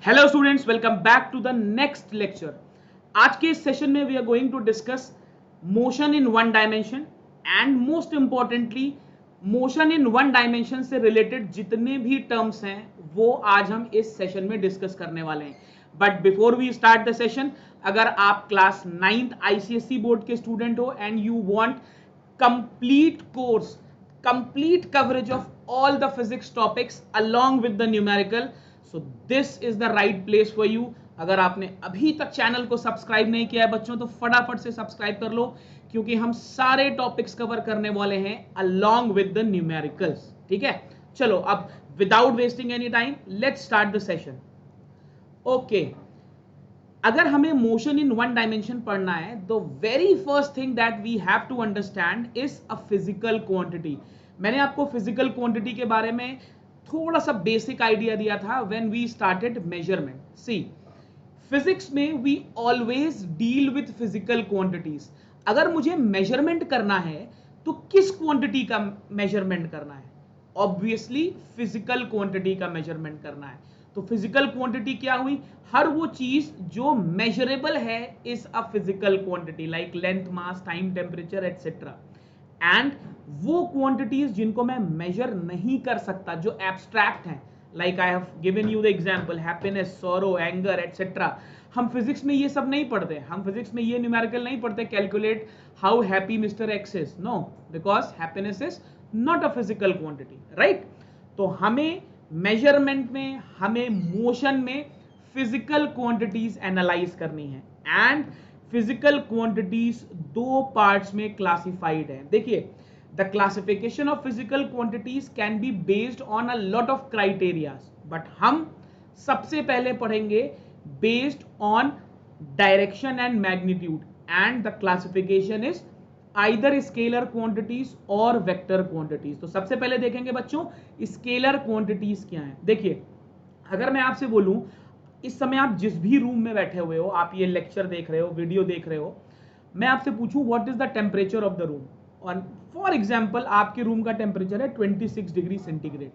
Hello students, welcome back to the next lecture. आज के इस सेशन में we are going to discuss motion in one dimension and most importantly motion in one dimension से related जितने भी terms हैं वो आज हम इस सेशन में डिस्कस करने वाले हैं। But before we start the session, अगर आप क्लास 9th आईसीएसई बोर्ड के स्टूडेंट हो and you want complete course, complete coverage of all the physics topics along with the numerical, so this is the right place for you। अगर आपने अभी तक channel को subscribe नहीं किया है बच्चों तो फटाफट से सब्सक्राइब कर लो, क्योंकि हम सारे टॉपिक्स कवर करने वाले हैं along with the numericals। ठीक है, चलो अब without wasting any time let's start the session. Okay, अगर हमें मोशन इन वन डायमेंशन पढ़ना है तो very first thing that we have to understand is a physical quantity. मैंने आपको फिजिकल क्वांटिटी के बारे में थोड़ा सा बेसिक आइडिया दिया था when we started measurement. See, physics में we always deal with physical quantities. अगर मुझे मेजरमेंट करना है तो किस क्वांटिटी का मेजरमेंट करना है? ऑब्वियसली फिजिकल क्वांटिटी का मेजरमेंट करना है। तो फिजिकल क्वांटिटी क्या हुई? हर वो चीज जो मेजरेबल है is a physical quantity, like length, mass, time, temperature etcetera. And वो क्वांटिटीज जिनको मैं मेजर नहीं कर सकता, जो एब्स्ट्रैक्ट हैं, like I have given you the example happiness, sorrow, anger etcetera. हम फिजिक्स में ये सब नहीं पढ़ते, हम फिजिक्स में ये न्यूमेरिकल नहीं पढ़ते, calculate how happy mister X is. No, because happiness is not a physical quantity, right? तो हमें मेजरमेंट में, हमें मोशन में फिजिकल क्वांटिटीज एनालाइज करनी है। एंड फिजिकल क्वांटिटीज दो पार्ट्स में क्लासिफाइड है। देखिए, the classification of physical quantities can be based on a lot of criterias, but हम सबसे पहले पढ़ेंगे based on direction and magnitude, and the classification is either scalar quantities और vector quantities. तो सबसे पहले देखेंगे बच्चों स्केलर क्वांटिटीज क्या है। देखिए, अगर मैं आपसे बोलूं, इस समय आप जिस भी रूम में बैठे हुए हो, आप ये लेक्चर देख रहे हो, वीडियो देख रहे हो, मैं आपसे पूछूं what is the temperature of the room, और फॉर एग्जांपल आपके रूम का टेम्परेचर है 26 डिग्री सेंटीग्रेड,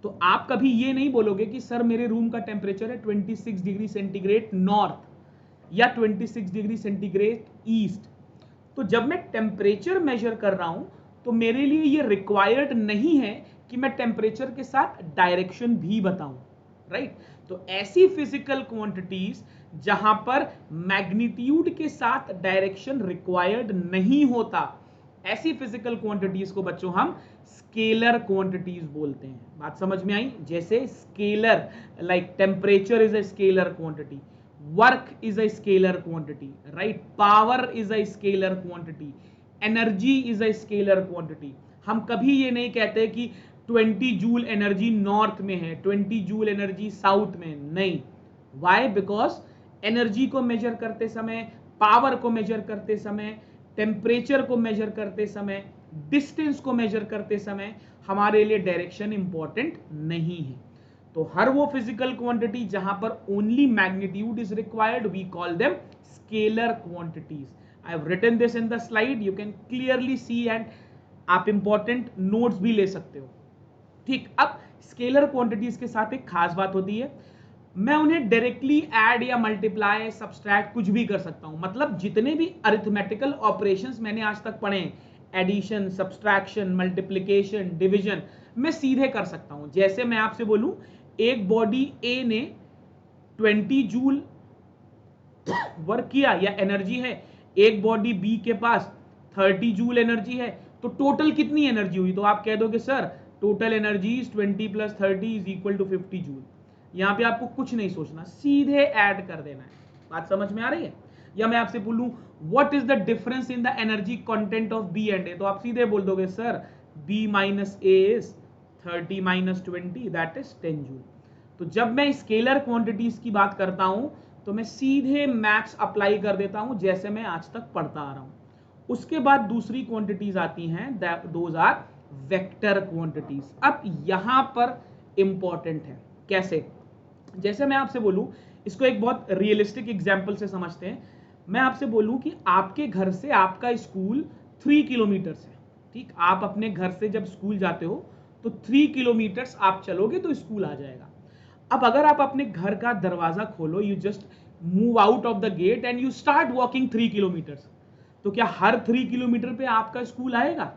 तो आप कभी ये नहीं बोलोगे कि सर मेरे रूम का टेम्परेचर है 26 डिग्री सेंटीग्रेड नॉर्थ या 26 डिग्री सेंटीग्रेड ईस्ट। तो जब मैं टेम्परेचर मेजर कर रहा हूं तो मेरे लिए ये रिक्वायर्ड नहीं है कि मैं टेम्परेचर के साथ डायरेक्शन भी बताऊं, राइट? तो ऐसी फिजिकल क्वांटिटीज जहां पर मैग्नीट्यूड के साथ डायरेक्शन रिक्वायर्ड नहीं होता, ऐसी फिजिकल क्वांटिटीज को बच्चों हम स्केलर क्वांटिटीज बोलते हैं। बात समझ में आई? जैसे scalar, like temperature is a scalar quantity, work is a scalar quantity, right? Power is a scalar quantity, energy is a scalar quantity। हम कभी ये नहीं कहते कि 20 जूल एनर्जी नॉर्थ में है, 20 जूल एनर्जी साउथ में, नहीं। why? because एनर्जी को मेजर करते समय, पावर को मेजर करते समय, टेम्परेचर को मेजर करते समय, डिस्टेंस को मेजर करते समय हमारे लिए डायरेक्शन इंपॉर्टेंट नहीं है। तो हर वो फिजिकल क्वांटिटी जहां पर only magnitude is required, we call them scalar quantities. I have written this in the slide, you can clearly see, and आप इंपॉर्टेंट नोट्स भी ले सकते हो। ठीक, अब स्केलर क्वांटिटीज के साथ एक खास बात होती है, मैं उन्हें डायरेक्टली ऐड या मल्टीप्लाई, सब्सट्रैक्ट कुछ भी कर सकता हूं। मतलब जितने भी अरिथमेटिकल ऑपरेशंस मैंने आज तक पढ़े, एडिशन, सब्सट्रैक्शन, मल्टीप्लिकेशन, डिवीजन, मैं सीधे कर सकता हूं। जैसे मैं आपसे बोलूं एक बॉडी ए ने 20 जूल वर्क किया या एनर्जी है, एक बॉडी बी के पास 30 जूल एनर्जी है, तो टोटल कितनी एनर्जी हुई? तो आप कह दोगे sir total energy 20 plus 30 is equal to 50 joule. यहां पे आपको कुछ नहीं सोचना, सीधे ऐड कर देना है। बात समझ में आ रही है? या मैं आपसे बोलूं what is the difference in the energy content of B and A, तो आप सीधे बोल दोगे sir B minus A is 30 minus 20 that is 10 joule. तो जब मैं स्केलर क्वांटिटीज की बात करता हूं तो मैं सीधे मैथ्स अप्लाई कर देता हूं, जैसे मैं आज तक पढ़ता आ रहा हूं। उसके बाद दूसरी क्वांटिटीज आती हैं, दोज आर वेक्टर क्वांटिटीज। अब यहां पर इंपॉर्टेंट है कैसे, जैसे मैं आपसे बोलूं, इसको एक बहुत रियलिस्टिक एग्जांपल से समझते हैं। मैं आपसे बोलूं कि आपके घर से आपका स्कूल 3 किलोमीटर है। ठीक, आप अपने घर से जब स्कूल जाते हो तो 3 किलोमीटर आप चलोगे तो स्कूल आ जाएगा। अब अगर आप अपने घर का दरवाजा खोलो, you just move out of the gate and you start walking 3 kilometres, तो क्या हर 3 किलोमीटर पे आपका स्कूल आएगा?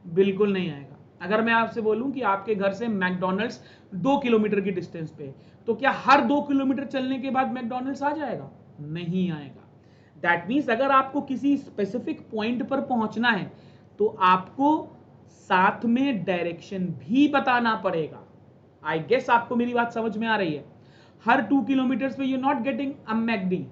बिल्कुल नहीं आएगा। अगर मैं आपसे बोलूं कि आपके घर से मैकडॉनल्ड्स 2 किलोमीटर की डिस्टेंस पे, तो क्या हर 2 किलोमीटर चलने के बाद मैकडॉनल्ड्स आ जाएगा? नहीं आएगा। दैट मीन्स अगर आपको किसी स्पेसिफिक पॉइंट पर पहुंचना है तो आपको साथ में डायरेक्शन भी बताना पड़ेगा। आई गेस आपको मेरी बात समझ में आ रही है। हर 2 किलोमीटर पे you not getting a McD,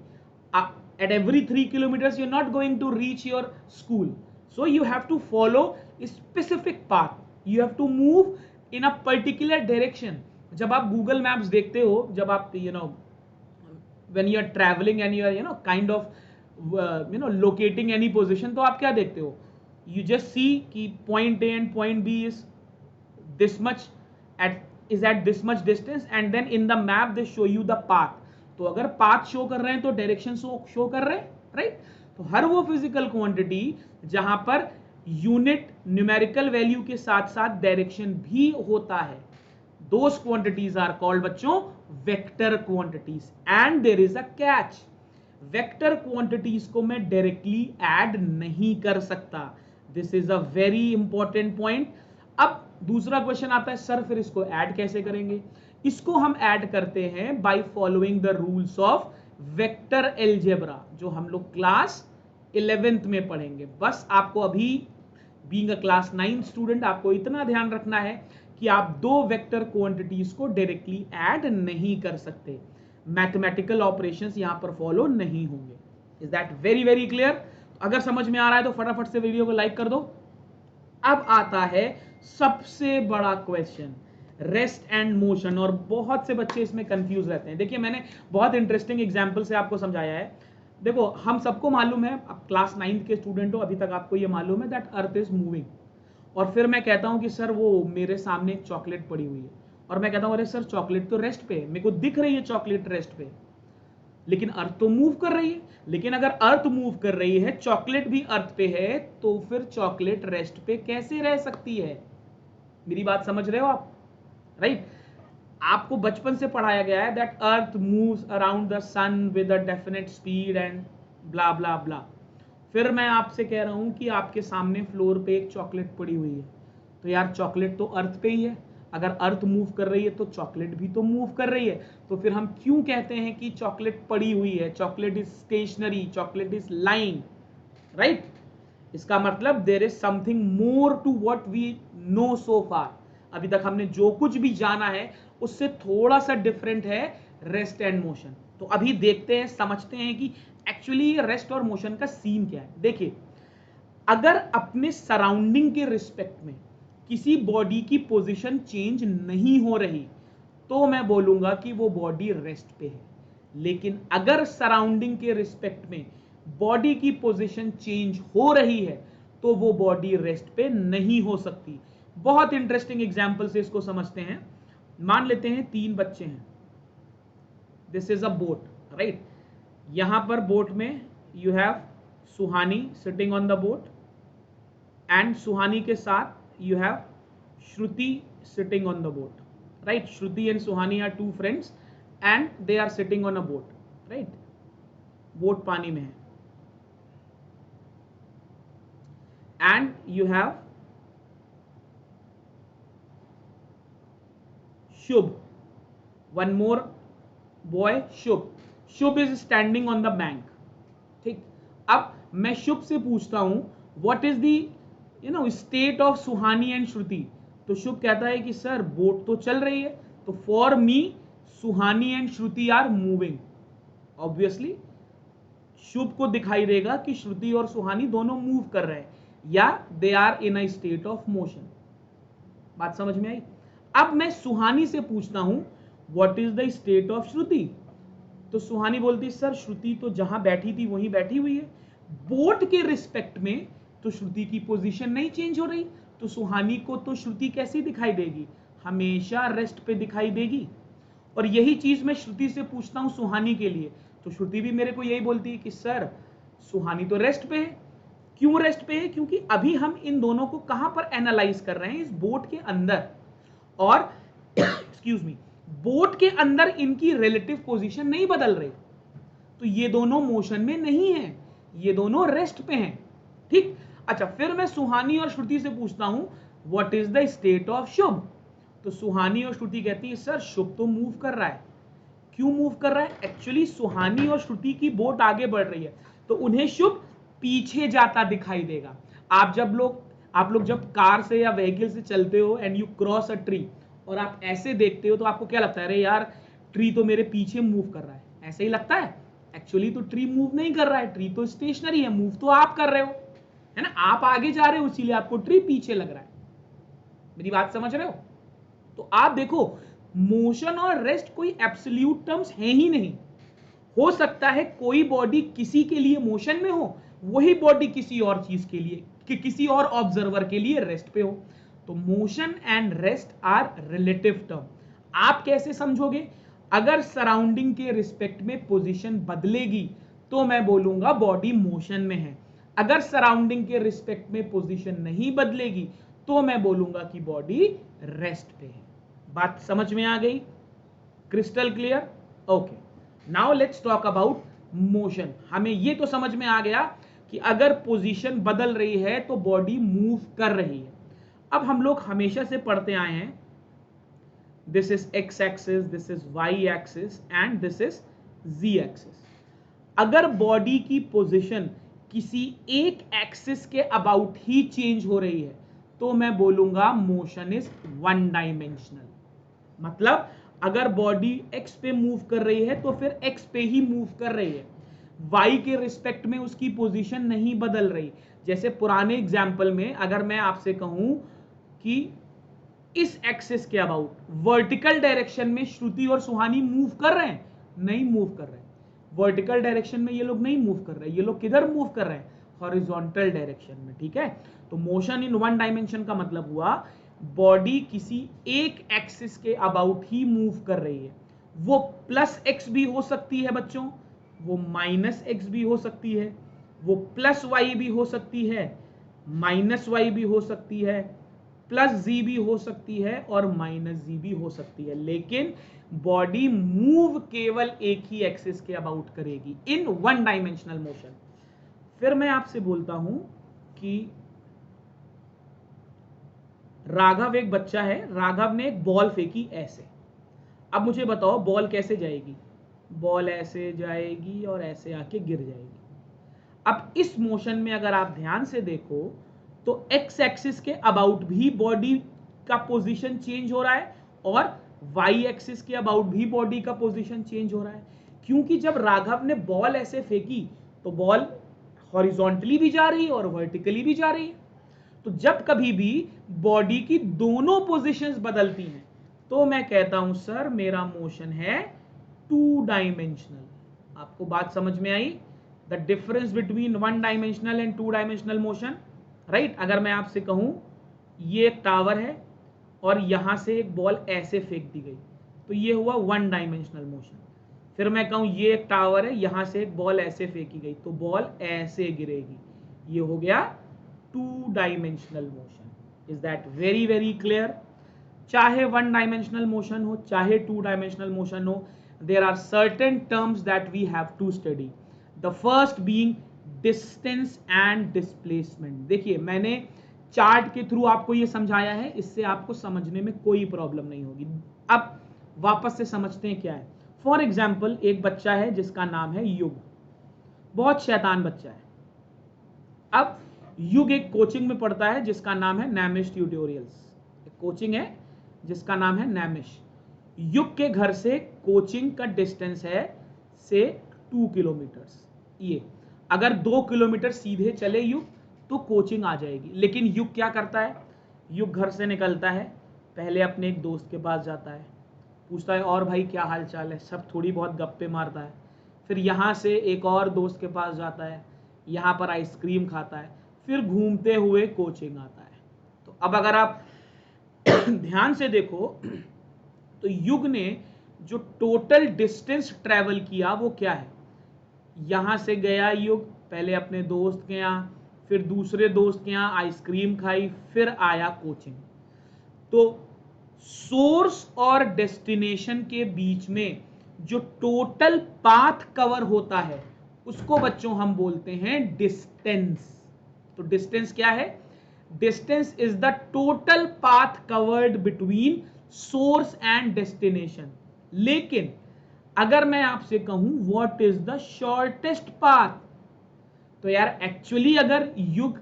at every 3 kilometers you're not going to reach your school, so you have to follow a specific path, you have to move in a particular direction. जब आप Google maps देखते हो, जब आप when you are traveling and you are kind of locating any position, तो आप क्या देखते हो? You just see कि point A and point B is this much at this much distance, and then in the map they show you the path. तो अगर path show कर रहे हैं तो डायरेक्शन शो कर रहे हैं, राइट? तो हर वो फिजिकल क्वांटिटी जहां पर यूनिट न्यूमेरिकल वैल्यू के साथ साथ डायरेक्शन भी होता है, दोस क्वांटिटीज आर कॉल्ड बच्चों vector quantities. And there is a catch, vector quantities को मैं डायरेक्टली ऐड नहीं कर सकता। This is a very important point. अब दूसरा क्वेश्चन आता है, सर फिर इसको ऐड कैसे करेंगे? इसको हम ऐड करते हैं by following the rules of vector algebra, जो हम लोग क्लास 11th में पढ़ेंगे। बस आपको अभी बीइंग अ क्लास 9 स्टूडेंट आपको इतना ध्यान रखना है कि आप दो वेक्टर क्वांटिटीज को डायरेक्टली ऐड नहीं कर सकते, मैथमेटिकल ऑपरेशंस यहां पर फॉलो नहीं होंगे। Is that very very clear? अगर समझ में आ रहा है तो फटाफट से वीडियो को लाइक कर दो। अब आता है सबसे बड़ा क्वेश्चन, रेस्ट एंड मोशन। और बहुत से बच्चे इसमें कंफ्यूज रहते हैं। देखिए, मैंने बहुत इंटरेस्टिंग एग्जांपल से आपको समझाया है। देखो, हम सबको मालूम है, अब क्लास 9th के स्टूडेंट हो, अभी तक आपको ये मालूम है दैट अर्थ इज मूविंग। और फिर मैं कहता हूं कि सर वो मेरे सामने एक चॉकलेट पड़ी हुई है, और मैं कहता हूं अरे सर चॉकलेट तो रेस्ट पे है, मेरे को दिख रही है चॉकलेट रेस्ट पे, लेकिन अर्थ तो मूव कर रही है। लेकिन अगर अर्थ मूव कर रही है, चॉकलेट भी अर्थ पे है, तो फिर चॉकलेट रेस्ट पे कैसे रह सकती है? मेरी बात समझ रहे हो आप? राइट? आपको बचपन से पढ़ाया गया है that earth moves around the sun with a definite speed and blah blah blah. फिर मैं आपसे कह रहा हूं कि आपके सामने फ्लोर पे एक चॉकलेट पड़ी हुई है, तो यार चॉकलेट तो अर्थ पे ही है। अगर अर्थ मूव कर रही है तो चॉकलेट भी तो मूव कर रही है। तो फिर हम क्यों कहते हैं कि चॉकलेट पड़ी हुई है? Chocolate is stationary, chocolate is lying, right? इसका मतलब there is something more to what we know so far. अभी तक हमने जो कुछ भी जाना है उससे थोड़ा सा डिफरेंट है रेस्ट एंड मोशन। तो अभी देखते हैं, समझते हैं कि एक्चुअली रेस्ट और मोशन का सीन क्या है। देखिए, अगर अपने सराउंडिंग के रिस्पेक्ट में किसी बॉडी की पोजीशन चेंज नहीं हो रही तो मैं बोलूंगा कि वो बॉडी रेस्ट पे है। लेकिन अगर सराउंडिंग के रिस्पेक्ट में बॉडी की पोजीशन चेंज हो रही है तो वो बॉडी रेस्ट पे नहीं हो सकती। बहुत इंटरेस्टिंग एग्जांपल से इसको समझते हैं। मान लेते हैं 3 बच्चे हैं, this is a boat, right? यहां पर बोट में you have Suhani sitting on the boat, and Suhani के साथ you have Shruti sitting on the boat, right? Shruti and Suhani are 2 friends and they are sitting on a boat, right? Boat पानी में है, and you have Shubh, one more boy, Shubh. Shubh is standing on the bank, ठीक? अब मैं शुभ से पूछता हूं what is the state of Suhani and Shruti, तो शुभ कहता है कि सर बोट तो चल रही है, तो for me Suhani and Shruti are moving. Obviously Shubh को दिखाई देगा कि श्रुति और सुहानी दोनों मूव कर रहे हैं, या they are in a state of motion. बात समझ में आई? अब मैं सुहानी से पूछता हूं what is the state of Shruti, तो सुहानी बोलती सर श्रुति तो जहां बैठी थी वहीं बैठी हुई है, बोट के रिस्पेक्ट में तो श्रुति की पोजीशन नहीं चेंज हो रही, तो सुहानी को तो श्रुति कैसी दिखाई देगी? हमेशा रेस्ट पे दिखाई देगी। और यही चीज मैं श्रुति से पूछता हूं सुहानी के लिए, तो श्रुति भी मेरे को यही बोलती है कि सर सुहानी तो रेस्ट पे है। क्यों रेस्ट पे है? क्योंकि अभी हम इन दोनों को कहां पर एनालाइज कर रहे हैं? इस बोट के अंदर। और एक्सक्यूज मी, बोट के अंदर इनकी रिलेटिव पोजीशन नहीं बदल रही, तो ये दोनों मोशन में नहीं है, ये दोनों रेस्ट पे हैं। ठीक, अच्छा, फिर मैं सुहानी और श्रुति से पूछता हूं what is the state of Shubh. तो सुहानी और श्रुति कहती है सर शुभ तो मूव कर रहा है। क्यों मूव कर रहा है? एक्चुअली सुहानी और श्रुति की बोट आगे बढ़ रही है, तो उन्हें शुभ पीछे जाता दिखाई देगा। आप लोग जब कार से या व्हीकल से चलते हो and you cross a tree और आप ऐसे देखते हो, तो आपको क्या लगता है? अरे यार, ट्री तो मेरे पीछे मूव कर रहा है, ऐसे ही लगता है। एक्चुअली तो ट्री मूव नहीं कर रहा है, ट्री तो स्टेशनरी है, मूव तो आप कर रहे हो, है ना? आप आगे जा रहे हो, इसीलिए आपको ट्री पीछे लग रहा है। मेरी बात समझ रहे हो? तो आप देखो, मोशन और रेस्ट कोई एब्सोल्यूट टर्म्स हैं ही नहीं। हो सकता है कोई बॉडी किसी के लिए मोशन में हो, वही बॉडी किसी और चीज के लिए, कि किसी और ऑब्जर्वर के लिए रेस्ट पे हो। तो motion and rest are relative term. आप कैसे समझोगे? अगर सराउंडिंग के रिस्पेक्ट में पोजीशन बदलेगी तो मैं बोलूंगा बॉडी मोशन में है। अगर सराउंडिंग के रिस्पेक्ट में पोजीशन नहीं बदलेगी तो मैं बोलूंगा कि बॉडी रेस्ट पे है। बात समझ में आ गई? Crystal clear? Okay, now let's talk about motion. हमें ये तो समझ में आ गया कि अगर पोजीशन बदल रही है तो बॉडी मूव कर रही है। अब हम लोग हमेशा से पढ़ते आए हैं this is X axis, this is Y axis and this is Z axis. अगर बॉडी की पोजीशन किसी एक एक्सिस के अबाउट ही चेंज हो रही है तो मैं बोलूंगा मोशन इज वन डायमेंशनल। मतलब अगर बॉडी एक्स पे मूव कर रही है तो फिर एक्स पे ही मूव कर रही है, वाई के रिस्पेक्ट में उसकी पोजीशन नहीं बदल रही। जैसे पुराने एग्जाम्पल में अगर मैं आपसे कहूं कि इस एक्सिस के अबाउट वर्टिकल डायरेक्शन में श्रुति और सुहानी मूव कर रहे हैं, नहीं मूव कर रहे हैं। वर्टिकल डायरेक्शन में ये लोग नहीं मूव कर रहे हैं, ये लोग किधर मूव कर रहे हैं? हॉरिजॉन्टल डायरेक्शन में। ठीक है, तो मोशन इन वन डायमेंशन का मतलब हुआ बॉडी किसी एक एक्सिस के अबाउट ही मूव कर रही है। वो प्लस एक्स भी हो सकती है बच्चों, वो माइनस एक्स भी हो सकती है, वो प्लस वाई भी हो सकती है, माइनस वाई भी हो सकती है, प्लस जी भी हो सकती है और माइनस जी भी हो सकती है, लेकिन बॉडी मूव केवल एक ही एक्सिस के अबाउट करेगी इन वन डायमेंशनल मोशन। फिर मैं आपसे बोलता हूं कि राघव एक बच्चा है, राघव ने एक बॉल फेंकी ऐसे। अब मुझे बताओ बॉल कैसे जाएगी? बॉल ऐसे जाएगी और ऐसे आके गिर जाएगी। अब इस मोशन में अगर आप ध्यान से देखो तो एक्स एक्सिस के अबाउट भी बॉडी का पोजीशन चेंज हो रहा है और वाई एक्सिस के अबाउट भी बॉडी का पोजीशन चेंज हो रहा है, क्योंकि जब राघव ने बॉल ऐसे फेंकी तो बॉल हॉरिजॉन्टली भी जा रही है और वर्टिकली भी जा रही है। तो जब कभी भी बॉडी की दोनों पोजीशंस बदलती हैं तो मैं कहता हूं सर मेरा मोशन है टू डायमेंशनल। आपको बात समझ में आई? The difference between one dimensional and two dimensional motion, right? अगर मैं आपसे कहूं ये एक टावर है और यहां से एक बॉल ऐसे फेंक दी गई तो ये हुआ वन डायमेंशनल मोशन। फिर मैं कहूं ये एक टावर है, यहां से एक बॉल ऐसे फेंकी गई तो बॉल ऐसे गिरेगी, ये हो गया to dimensional motion. Is that very very clear? चाहे वन डायमेंशनल मोशन हो चाहे टू डायमेंशनल मोशन हो, there are certain terms that we have to study. The first being distance and displacement. देखिए मैंने चार्ट के थ्रू आपको ये समझाया है, इससे आपको समझने में कोई प्रॉब्लम नहीं होगी। अब वापस से समझते हैं क्या है। फॉर एग्जाम्पल एक बच्चा है जिसका नाम है युग, बहुत शैतान बच्चा है। अब युग एक कोचिंग में पढ़ता है जिसका नाम है नैमिश ट्यूटोरियल्स। एक कोचिंग है जिसका नाम है नैमिश। युग के घर से कोचिंग का डिस्टेंस है से 2 किलोमीटर्स। ये अगर 2 किलोमीटर सीधे चले युग तो कोचिंग आ जाएगी, लेकिन युग क्या करता है? युग घर से निकलता है, पहले अपने एक दोस्त के पास जाता है, पूछता है और भाई क्या हाल चाल है, सब थोड़ी बहुत गप्पे मारता है। फिर यहाँ से एक और दोस्त के पास जाता है, यहाँ पर आइसक्रीम खाता है, फिर घूमते हुए कोचिंग आता है। तो अब अगर आप ध्यान से देखो तो युग ने जो टोटल डिस्टेंस ट्रेवल किया वो क्या है? यहां से गया युग, पहले अपने दोस्त के यहां, फिर दूसरे दोस्त के यहां आइसक्रीम खाई, फिर आया कोचिंग। तो सोर्स और डेस्टिनेशन के बीच में जो टोटल पाथ कवर होता है उसको बच्चों हम बोलते हैं डिस्टेंस। तो डिस्टेंस क्या है? Distance is the total path covered between source and destination. लेकिन अगर मैं आपसे कहूं what is the shortest path, तो यार एक्चुअली अगर युग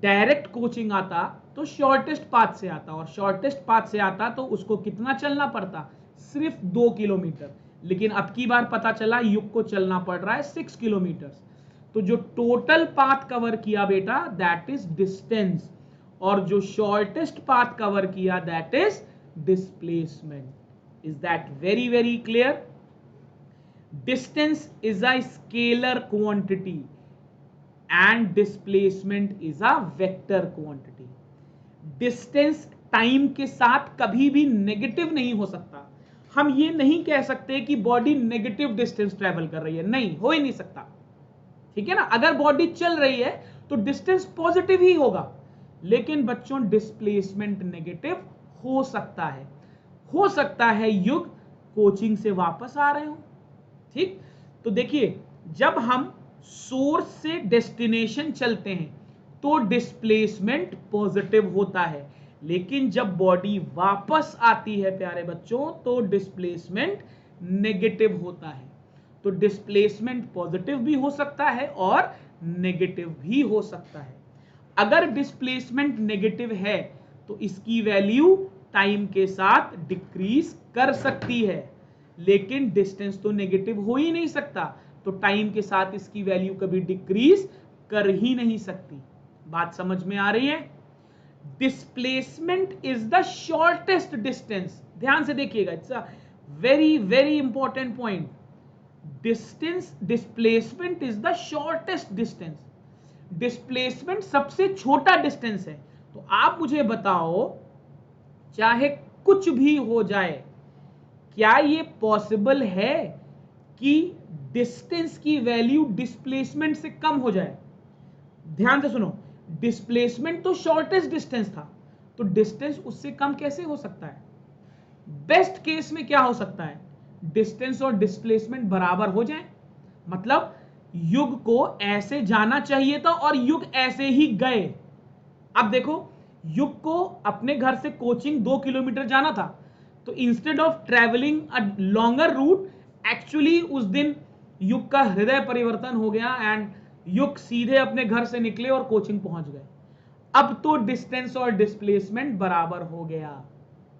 डायरेक्ट कोचिंग आता तो शॉर्टेस्ट पाथ से आता, और शॉर्टेस्ट पाथ से आता तो उसको कितना चलना पड़ता? सिर्फ 2 किलोमीटर। लेकिन अब की बार पता चला युग को चलना पड़ रहा है 6 किलोमीटर। तो जो टोटल पाथ कवर किया बेटा दैट इज डिस्टेंस, और जो शॉर्टेस्ट पाथ कवर किया that is displacement. Is that very very clear? Distance is a scalar quantity and displacement is a vector quantity. Distance time के साथ कभी भी नेगेटिव नहीं हो सकता। हम ये नहीं कह सकते कि बॉडी नेगेटिव डिस्टेंस ट्रेवल कर रही है, नहीं, हो ही नहीं सकता। ठीक है ना? अगर बॉडी चल रही है तो डिस्टेंस पॉजिटिव ही होगा, लेकिन बच्चों डिस्प्लेसमेंट नेगेटिव हो सकता है। हो सकता है युग कोचिंग से वापस आ रहे हो। ठीक, तो देखिए जब हम सोर्स से डेस्टिनेशन चलते हैं तो डिस्प्लेसमेंट पॉजिटिव होता है, लेकिन जब बॉडी वापस आती है प्यारे बच्चों तो डिस्प्लेसमेंट नेगेटिव होता है। तो डिस्प्लेसमेंट पॉजिटिव भी हो सकता है और नेगेटिव भी हो सकता है। अगर डिस्प्लेसमेंट नेगेटिव है तो इसकी वैल्यू टाइम के साथ डिक्रीज कर सकती है, लेकिन डिस्टेंस तो नेगेटिव हो ही नहीं सकता, तो टाइम के साथ इसकी वैल्यू कभी डिक्रीज कर ही नहीं सकती। बात समझ में आ रही है? Displacement is the shortest distance. ध्यान से देखिएगा, it's a very very important point. Distance displacement is the shortest distance. Displacement सबसे छोटा डिस्टेंस है। तो आप मुझे बताओ, चाहे कुछ भी हो जाए, क्या ये पॉसिबल है कि डिस्टेंस की वैल्यू डिस्प्लेसमेंट से कम हो जाए? ध्यान से सुनो, डिस्प्लेसमेंट तो शॉर्टेस्ट डिस्टेंस था, तो डिस्टेंस उससे कम कैसे हो सकता है? बेस्ट केस में क्या हो सकता है? डिस्टेंस और डिस्प्लेसमेंट बराबर हो जाए, मतलब युग को ऐसे जाना चाहिए था और युग ऐसे ही गए। अब देखो, युग को अपने घर से कोचिंग 2 किलोमीटर जाना था, तो instead of travelling a longer route, actually उस दिन युग का हृदय परिवर्तन हो गया एंड युग सीधे अपने घर से निकले और कोचिंग पहुंच गए। अब तो डिस्टेंस और डिस्प्लेसमेंट बराबर हो गया।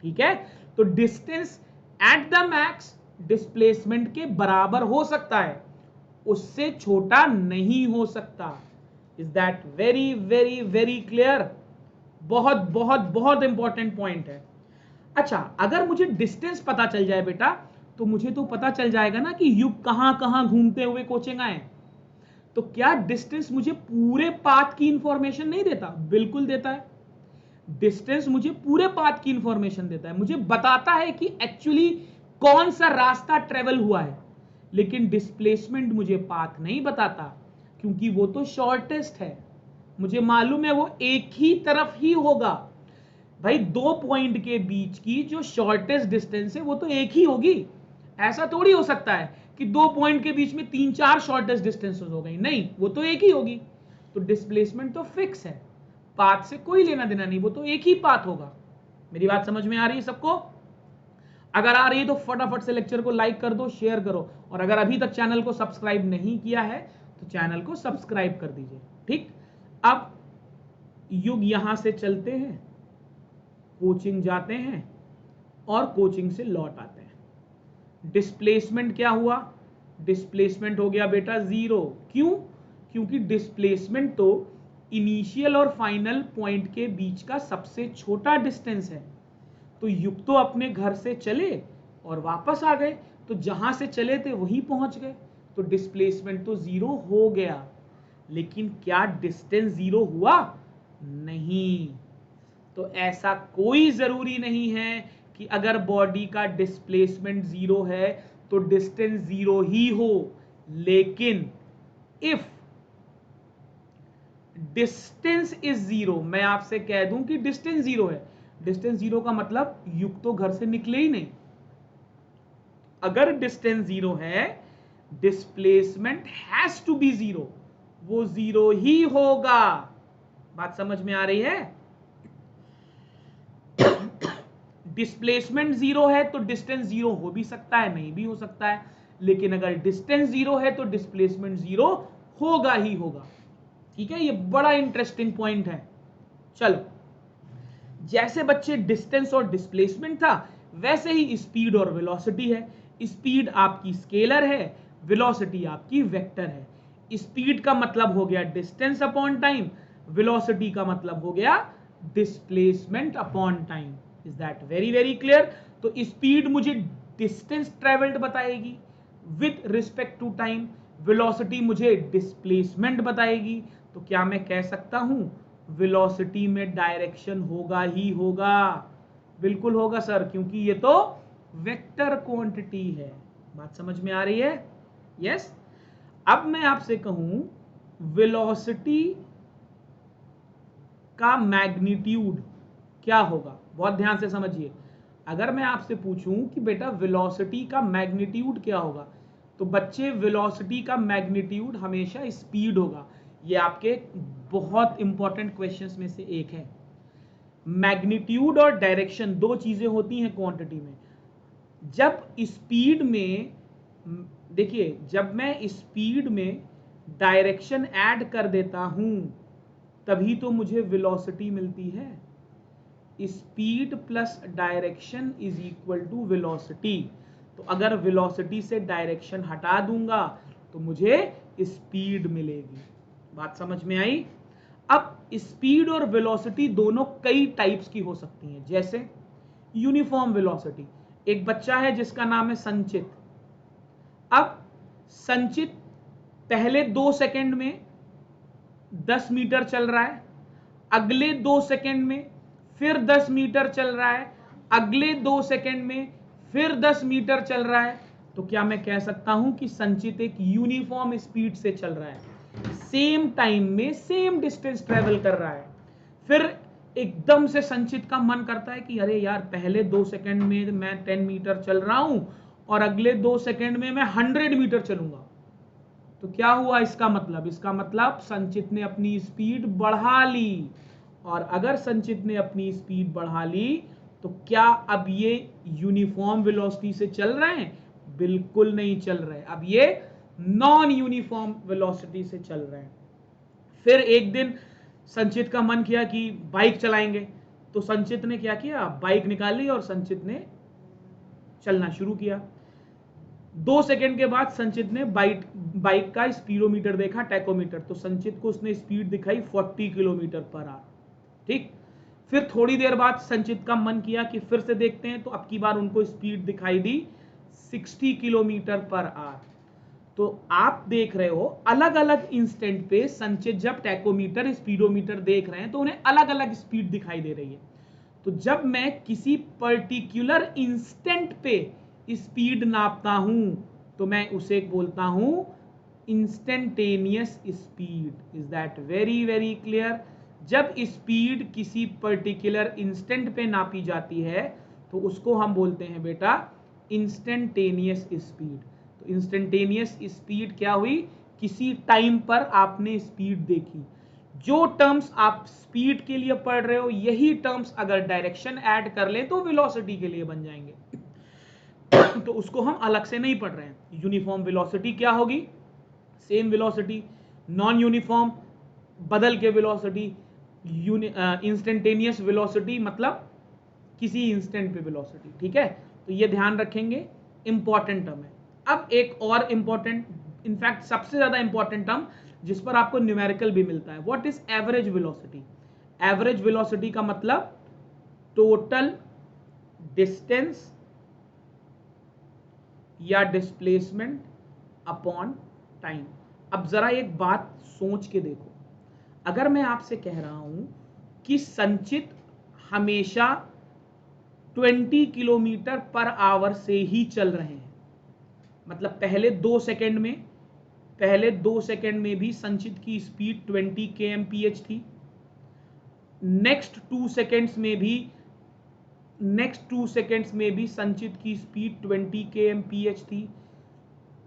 ठीक है, तो distance at the max displacement के बराबर हो सकता है, उससे छोटा नहीं हो सकता। Is that very very very clear? बहुत बहुत बहुत इंपॉर्टेंट पॉइंट है। अच्छा, अगर मुझे डिस्टेंस पता चल जाए बेटा, तो मुझे तो पता चल जाएगा ना कि युग कहां कहां घूमते हुए कोचिंग आए। तो क्या डिस्टेंस मुझे पूरे पाथ की इंफॉर्मेशन नहीं देता? बिल्कुल देता है। डिस्टेंस मुझे पूरे पाथ की इंफॉर्मेशन देता है, मुझे बताता है कि एक्चुअली कौन सा रास्ता ट्रेवल हुआ है, लेकिन डिस्प्लेसमेंट मुझे पाथ नहीं बताता, क्योंकि वो तो शॉर्टेस्ट है। मुझे मालूम है वो एक ही तरफ ही होगा। भाई, 2 पॉइंट के बीच की जो शॉर्टेस्ट डिस्टेंस है वो तो एक ही होगी। ऐसा थोड़ी हो सकता है कि 2 पॉइंट के बीच में 3-4 शॉर्टेस्ट डिस्टेंसेस हो गई, नहीं, वो तो एक ही होगी। तो डिस्प्लेसमेंट तो फिक्स है, पाथ से कोई लेना देना नहीं, वो तो एक ही पाथ होगा। मेरी बात समझ में आ रही है सबको? अगर आ रही है तो फटाफट से लेक्चर को लाइक कर दो, शेयर करो, और अगर अभी तक चैनल को सब्सक्राइब नहीं किया है तो चैनल को सब्सक्राइब कर दीजिए। ठीक, अब युग यहां से चलते हैं, कोचिंग जाते हैं और कोचिंग से लौट आते हैं। डिस्प्लेसमेंट क्या हुआ? डिस्प्लेसमेंट हो गया बेटा 0। क्यों? क्योंकि डिस्प्लेसमेंट तो इनिशियल और फाइनल पॉइंट के बीच का सबसे छोटा डिस्टेंस है। तो युग तो अपने घर से चले और वापस आ गए, तो जहां से चले थे वहीं पहुंच गए, तो डिस्प्लेसमेंट तो 0 हो गया। लेकिन क्या डिस्टेंस 0 हुआ? नहीं। तो ऐसा कोई जरूरी नहीं है कि अगर बॉडी का डिस्प्लेसमेंट 0 है तो डिस्टेंस 0 ही हो। लेकिन इफ डिस्टेंस इज 0, मैं आपसे कह दूं कि डिस्टेंस 0 है, डिस्टेंस जीरो का मतलब युग तो घर से निकले ही नहीं। अगर डिस्टेंस जीरो है, displacement has to be zero, वो जीरो ही होगा। बात समझ में आ रही है? डिस्प्लेसमेंट जीरो है तो डिस्टेंस जीरो हो भी सकता है, नहीं भी हो सकता है, लेकिन अगर डिस्टेंस जीरो है तो डिस्प्लेसमेंट जीरो होगा ही होगा। ठीक है, ये बड़ा इंटरेस्टिंग पॉइंट है। चलो, जैसे बच्चे डिस्टेंस और डिस्प्लेसमेंट था, वैसे ही स्पीड और वेलोसिटी है। स्पीड आपकी स्केलर है, वेलोसिटी आपकी वेक्टर है। स्पीड का मतलब हो गया डिस्टेंस अपॉन टाइम, वेलोसिटी का मतलब हो गया displacement upon time. Is that very very clear? तो स्पीड मुझे डिस्टेंस ट्रेवल्ड बताएगी with respect to time, velocity मुझे डिस्प्लेसमेंट बताएगी। तो क्या मैं कह सकता हूं वेलोसिटी में डायरेक्शन होगा ही होगा? बिल्कुल होगा सर, क्योंकि ये तो वेक्टर क्वांटिटी है। बात समझ में आ रही है? यस। अब मैं आपसे कहूं वेलोसिटी का मैग्नीट्यूड क्या होगा, बहुत ध्यान से समझिए। अगर मैं आपसे पूछूं कि बेटा वेलोसिटी का मैग्नीट्यूड क्या होगा, तो बच्चे वेलोसिटी का मैग्नीट्यूड हमेशा स्पीड होगा। ये आपके बहुत इंपॉर्टेंट क्वेश्चंस में से एक है। मैग्नीट्यूड और डायरेक्शन दो चीजें होती हैं क्वांटिटी में। जब स्पीड में, देखिए, जब मैं स्पीड में डायरेक्शन ऐड कर देता हूं तभी तो मुझे वेलोसिटी मिलती है। Speed plus direction is equal to velocity. तो अगर वेलोसिटी से डायरेक्शन हटा दूंगा तो मुझे स्पीड मिलेगी। बात समझ में आई? अब स्पीड और वेलोसिटी दोनों कई टाइप्स की हो सकती हैं। जैसे यूनिफॉर्म वेलोसिटी, एक बच्चा है जिसका नाम है संचित। अब संचित पहले 2 सेकंड में 10 मीटर चल रहा है, अगले 2 सेकंड में फिर 10 मीटर चल रहा है, अगले 2 सेकंड में फिर 10 मीटर चल रहा है। तो क्या मैं कह सकता हूं कि संचित एक यूनिफॉर्म स्पीड से चल रहा है, सेम टाइम में सेम डिस्टेंस ट्रेवल कर रहा है। फिर एकदम से संचित का मन करता है कि अरे यार, पहले 2 सेकंड में मैं 10 मीटर चल रहा हूं और अगले 2 सेकंड में मैं 100 मीटर चलूंगा। तो क्या हुआ इसका मतलब? इसका मतलब संचित ने अपनी स्पीड बढ़ा ली। और अगर संचित ने अपनी स्पीड बढ़ा ली तो क्या अब ये यूनिफॉर्म वेलोसिटी से चल रहे हैं? बिल्कुल नहीं चल रहे, अब ये नॉन यूनिफॉर्म वेलोसिटी से चल रहे हैं। फिर एक दिन संचित का मन किया कि बाइक चलाएंगे, तो संचित ने क्या किया, बाइक निकाली और संचित ने चलना शुरू किया। 2 सेकंड के बाद संचित ने बाइक का स्पीडोमीटर देखा, टैकोमीटर, तो संचित को उसने स्पीड दिखाई 40 किलोमीटर पर आवर। ठीक। फिर थोड़ी देर बाद संचित का मन किया कि फिर से देखते हैं, तो अब की बार उनको स्पीड दिखाई दी 60 किलोमीटर पर आवर। तो आप देख रहे हो अलग अलग इंस्टेंट पे संचित जब टैकोमीटर स्पीडोमीटर देख रहे हैं तो उन्हें अलग अलग स्पीड दिखाई दे रही है। तो जब मैं किसी पर्टिकुलर इंस्टेंट पे स्पीड नापता हूं तो मैं उसे बोलता हूं instantaneous speed. Is that very very clear? जब स्पीड किसी पर्टिकुलर इंस्टेंट पे नापी जाती है तो उसको हम बोलते हैं बेटा इंस्टेंटेनियस स्पीड। तो इंस्टेंटेनियस स्पीड क्या हुई? किसी टाइम पर आपने स्पीड देखी। जो टर्म्स आप स्पीड के लिए पढ़ रहे हो, यही टर्म्स अगर डायरेक्शन ऐड कर ले तो वेलोसिटी के लिए बन जाएंगे। तो उसको हम अलग से नहीं पढ़ रहे हैं। यूनिफॉर्म वेलोसिटी क्या होगी? Same velocity. नॉन यूनिफॉर्म बदल के वेलोसिटी। इंस्टेंटेनियस वेलोसिटी मतलब किसी इंस्टेंट पे वेलोसिटी। ठीक है, तो ये ध्यान रखेंगे, इंपॉर्टेंट टर्म है। अब एक और इंपॉर्टेंट, इनफैक्ट सबसे ज्यादा इंपॉर्टेंट टर्म जिस पर आपको न्यूमेरिकल भी मिलता है, what is average velocity? Average velocity का मतलब टोटल डिस्टेंस या डिस्प्लेसमेंट अपॉन टाइम। अब जरा एक बात सोच के देखो, अगर मैं आपसे कह रहा हूं कि संचित हमेशा 20 किलोमीटर पर आवर से ही चल रहे हैं, मतलब पहले 2 सेकंड में भी संचित की स्पीड 20 kmph थी, नेक्स्ट 2 सेकंड्स में भी नेक्स्ट 2 सेकेंड्स में भी संचित की स्पीड 20 kmph थी।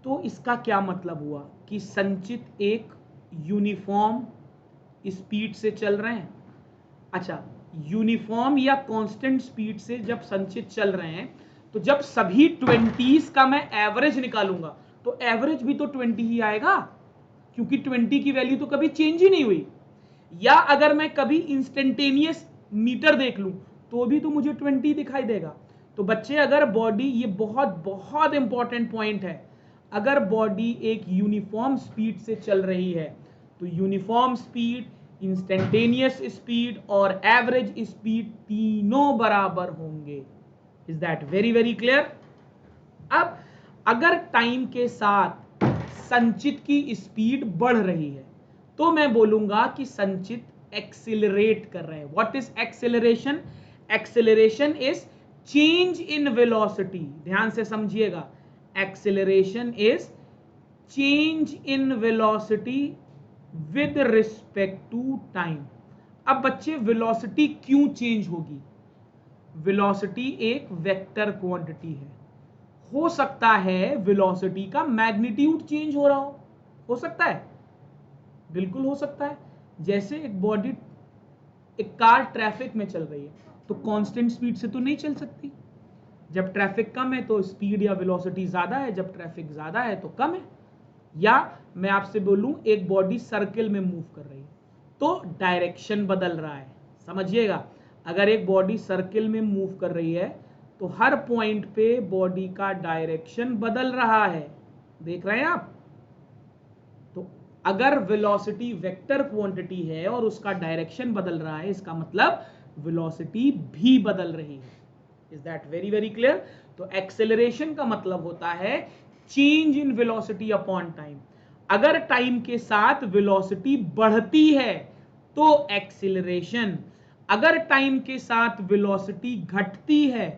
तो इसका क्या मतलब हुआ कि संचित एक यूनिफॉर्म स्पीड से चल रहे हैं। अच्छा, यूनिफॉर्म या कांस्टेंट स्पीड से जब संचित चल रहे हैं तो जब सभी 20s का मैं एवरेज निकालूंगा तो एवरेज भी तो 20 ही आएगा, क्योंकि 20 की वैल्यू तो कभी चेंज ही नहीं हुई। या अगर मैं कभी इंस्टेंटेनियस मीटर देख लूं तो भी तो मुझे 20 दिखाई देगा। तो बच्चे, अगर बॉडी, ये बहुत बहुत इंपॉर्टेंट पॉइंट है, अगर बॉडी एक यूनिफॉर्म स्पीड से चल रही है तो यूनिफॉर्म स्पीड, इंस्टेंटेनियस स्पीड और एवरेज स्पीड तीनों बराबर होंगे। Is that very very clear? अब अगर टाइम के साथ संचित की स्पीड बढ़ रही है तो मैं बोलूंगा कि संचित एक्सिलरेट कर रहे हैं। What is acceleration? Acceleration is change in velocity. ध्यान से समझिएगा, acceleration is change in velocity with respect to time. अब बच्चे, वेलोसिटी क्यों चेंज होगी? वेलोसिटी एक वेक्टर क्वांटिटी है। हो सकता है वेलोसिटी का मैग्नीट्यूड चेंज हो रहा हो सकता है, बिल्कुल हो सकता है। जैसे एक बॉडी, एक कार ट्रैफिक में चल रही है तो कांस्टेंट स्पीड से तो नहीं चल सकती। जब ट्रैफिक कम है तो स्पीड या वेलोसिटी ज्यादा है, जब ट्रैफिक ज्यादा है तो कम है। या मैं आपसे बोलूं, एक बॉडी सर्किल में मूव कर रही है तो डायरेक्शन बदल रहा है। समझिएगा, अगर एक बॉडी सर्किल में मूव कर रही है तो हर पॉइंट पे बॉडी का डायरेक्शन बदल रहा है। देख रहे हैं आप? तो अगर वेलोसिटी वेक्टर क्वांटिटी है और उसका डायरेक्शन बदल रहा है, इसका मतलब वेलोसिटी भी बदल रही है। Is that very very clear? तो एक्सेलरेशन का मतलब होता है change in velocity upon time. अगर टाइम के साथ वेलोसिटी बढ़ती है तो एक्सीलरेशन, अगर टाइम के साथ वेलोसिटी घटती है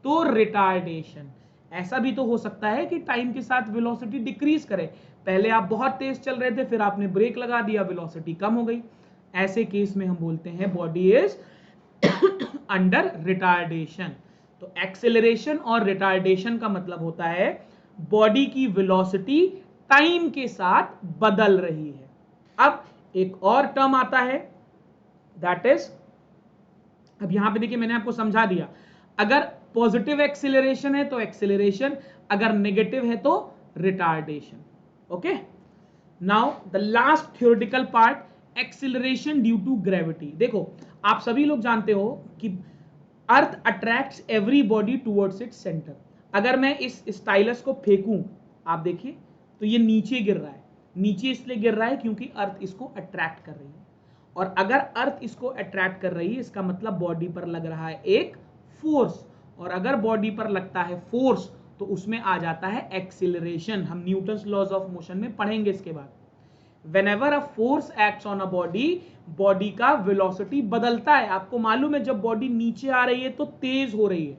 तो रिटार्डेशन। ऐसा भी तो हो सकता है कि टाइम के साथ वेलोसिटी डिक्रीज करे। पहले आप बहुत तेज चल रहे थे, फिर आपने ब्रेक लगा दिया, वेलोसिटी कम हो गई। ऐसे केस में हम बोलते हैं बॉडी इज अंडर रिटार्डेशन। तो एक्सेलरेशन और रिटार्डेशन का मतलब होता है बॉडी की वेलोसिटी टाइम के साथ बदल रही है। अब एक और टर्म आता है, दैट इज, अब यहां पे देखिए मैंने आपको समझा दिया, अगर पॉजिटिव एक्सेलरेशन है तो एक्सेलरेशन, अगर नेगेटिव है तो retardation. Okay, now the last theoretical part, acceleration due to gravity. देखो, आप सभी लोग जानते हो कि earth attracts every body towards its centre. अगर मैं इस स्टाइलस को फेंकूं, आप देखिए तो ये नीचे गिर रहा है। नीचे इसलिए गिर रहा है क्योंकि अर्थ इसको अट्रैक्ट कर रही है। और अगर अर्थ इसको अट्रैक्ट कर रही है, इसका मतलब बॉडी पर लग रहा है एक फोर्स। और अगर बॉडी पर लगता है फोर्स तो उसमें आ जाता है एक्सीलरेशन। हम न्यूटन्स लॉज ऑफ मोशन में पढ़ेंगे इसके बाद। Whenever a force acts on a body, body का वेलोसिटी बदलता है। आपको मालूम है, जब बॉडी नीचे आ रही है तो तेज हो रही है।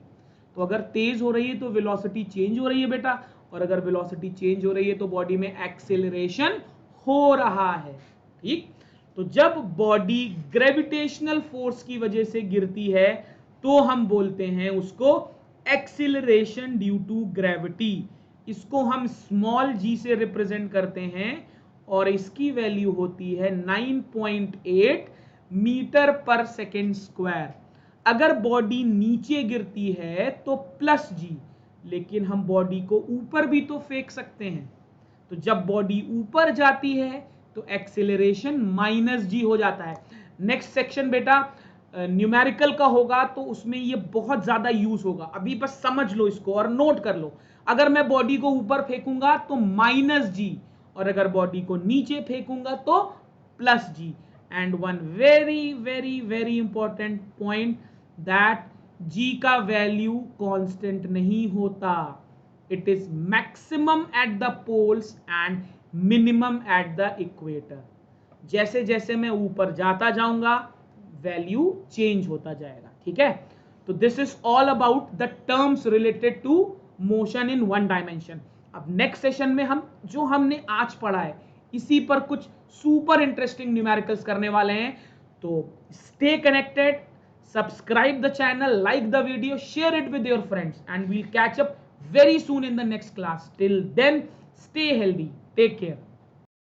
तो अगर तेज हो रही है तो वेलोसिटी चेंज हो रही है बेटा, और अगर वेलोसिटी चेंज हो रही है तो बॉडी में एक्सेलरेशन हो रहा है। ठीक? तो जब बॉडी ग्रेविटेशनल फोर्स की वजह से गिरती है तो हम बोलते हैं उसको एक्सीलरेशन ड्यू टू ग्रेविटी। इसको हम स्मॉल जी से रिप्रेजेंट करते हैं और इसकी वैल्यू होती है 9.8 मीटर पर सेकेंड स्क्वायर। अगर बॉडी नीचे गिरती है तो प्लस जी, लेकिन हम बॉडी को ऊपर भी तो फेंक सकते हैं। तो जब बॉडी ऊपर जाती है तो एक्सेलरेशन माइनस जी हो जाता है। नेक्स्ट सेक्शन बेटा न्यूमेरिकल का होगा तो उसमें ये बहुत ज्यादा यूज होगा। अभी बस समझ लो इसको और नोट कर लो। अगर मैं बॉडी को ऊपर फेंकूंगा तो माइनस जी, और अगर बॉडी को नीचे फेंकूंगा तो plus G. And one very very very important point, that G का वैल्यू कांस्टेंट नहीं होता। It is maximum at the poles and minimum at the equator. जैसे जैसे मैं ऊपर जाता जाऊंगा वैल्यू चेंज होता जाएगा। ठीक है? तो this is all about the terms related to motion in one dimension. अब नेक्स्ट सेशन में हम जो हमने आज पढ़ा है इसी पर कुछ सुपर इंटरेस्टिंग न्यूमेरिकल्स करने वाले हैं। तो stay connected, subscribe the channel, like the video, share it with your friends, and we'll catch up very soon in the next class. Till then, stay healthy, take care.